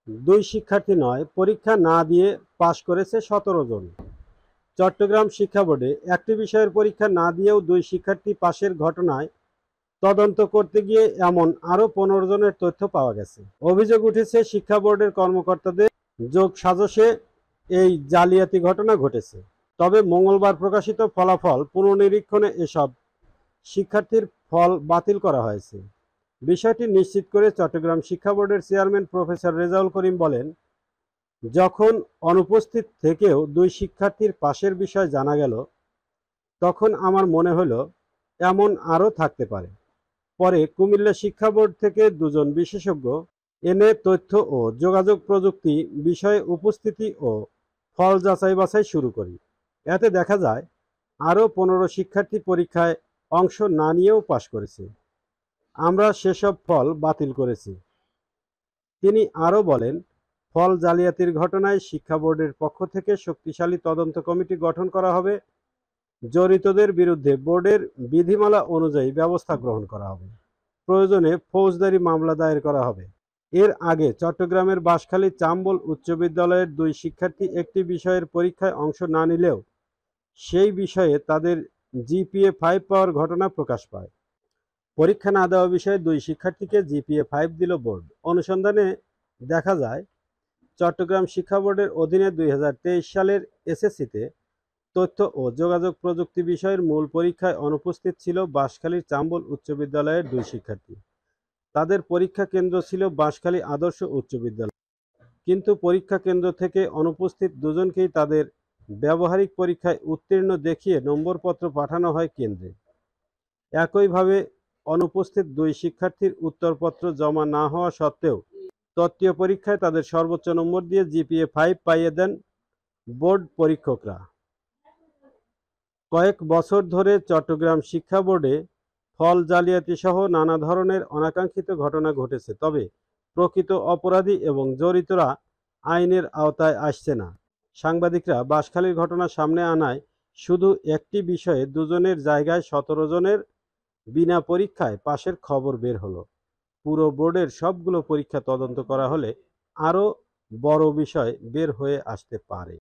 দুই শিক্ষার্থী নয়, পরীক্ষা না দিয়ে পাশ করেছে ১৭ জন। চট্টগ্রাম শিক্ষা বোর্ডে একটি বিষয়ের পরীক্ষা না দিয়েও দুই শিক্ষার্থী পাশের ঘটনায় তদন্ত করতে গিয়ে এমন আরও ১৫ জনের তথ্য পাওয়া গেছে। অভিযোগ উঠেছে শিক্ষা বোর্ডের কর্মকর্তাদের যোগসাজশে এই জালিয়াতি ঘটনা ঘটেছে। তবে মঙ্গলবার প্রকাশিত ফলাফল পুনর্নিরীক্ষণে এসব শিক্ষার্থীর ফল বাতিল করা হয়েছে। বিষয়টি নিশ্চিত করে চট্টগ্রাম শিক্ষা বোর্ডের চেয়ারম্যান প্রফেসর রেজাউল করিম বলেন, যখন অনুপস্থিত থেকেও দুই শিক্ষার্থীর পাশের বিষয় জানা গেল, তখন আমার মনে হলো এমন আরও থাকতে পারে। পরে কুমিল্লা শিক্ষা বোর্ড থেকে দুজন বিশেষজ্ঞ এনে তথ্য ও যোগাযোগ প্রযুক্তি বিষয়ে উপস্থিতি ও ফল যাচাই বাছাই শুরু করি। এতে দেখা যায় আরও ১৫ শিক্ষার্থী পরীক্ষায় অংশ না নিয়েও পাশ করেছে। আমরা সেসব ফল বাতিল করেছি। তিনি আরও বলেন, ফল জালিয়াতির ঘটনায় শিক্ষা বোর্ডের পক্ষ থেকে শক্তিশালী তদন্ত কমিটি গঠন করা হবে। জড়িতদের বিরুদ্ধে বোর্ডের বিধিমালা অনুযায়ী ব্যবস্থা গ্রহণ করা হবে। প্রয়োজনে ফৌজদারি মামলা দায়ের করা হবে। এর আগে চট্টগ্রামের বাঁশখালী চাম্বল উচ্চ বিদ্যালয়ের দুই শিক্ষার্থী একটি বিষয়ের পরীক্ষায় অংশ না নিলেও সেই বিষয়ে তাদের জিপিএ 5 পাওয়ার ঘটনা প্রকাশ পায়। পরীক্ষা না দেওয়া বিষয়ে দুই শিক্ষার্থীকে জিপিএ 5 দিল বোর্ড। অনুসন্ধানে দেখা যায়, চট্টগ্রাম শিক্ষা বোর্ডের অধীনে ২০২৩ সালের এসএসসিতে তথ্য ও যোগাযোগ প্রযুক্তি বিষয়ের মূল পরীক্ষায় অনুপস্থিত ছিল বাঁশখালীর চাম্বল উচ্চ বিদ্যালয়ের দুই শিক্ষার্থী। তাদের পরীক্ষা কেন্দ্র ছিল বাঁশখালী আদর্শ উচ্চ বিদ্যালয়। কিন্তু পরীক্ষা কেন্দ্র থেকে অনুপস্থিত দুজনকেই তাদের ব্যবহারিক পরীক্ষায় উত্তীর্ণ দেখিয়ে নম্বরপত্র পাঠানো হয় কেন্দ্রে। একইভাবে অনুপস্থিত দুই শিক্ষার্থীর উত্তরপত্র জমা না হওয়া সত্ত্বেও তত্ত্বীয় পরীক্ষায় তাদের সর্বোচ্চ নম্বর দিয়ে জিপিএ 5 পাইয়ে দেন বোর্ড পরীক্ষকরা। কয়েক বছর ধরে চট্টগ্রাম শিক্ষা বোর্ডে ফল জালিয়াতি সহ নানা ধরনের অনাকাঙ্ক্ষিত ঘটনা ঘটেছে, তবে প্রকৃত অপরাধী এবং জড়িতরা আইনের আওতায় আসছে না। সাংবাদিকরা বাঁশখালীর ঘটনা সামনে আনায় শুধু একটি বিষয়ে দুজনের জায়গায় ১৭ জনের বিনা পরীক্ষায় পাশের খবর বের হলো। পুরো বোর্ডের সবগুলো পরীক্ষা তদন্ত করা হলে আরও বড় বিষয় বের হয়ে আসতে পারে।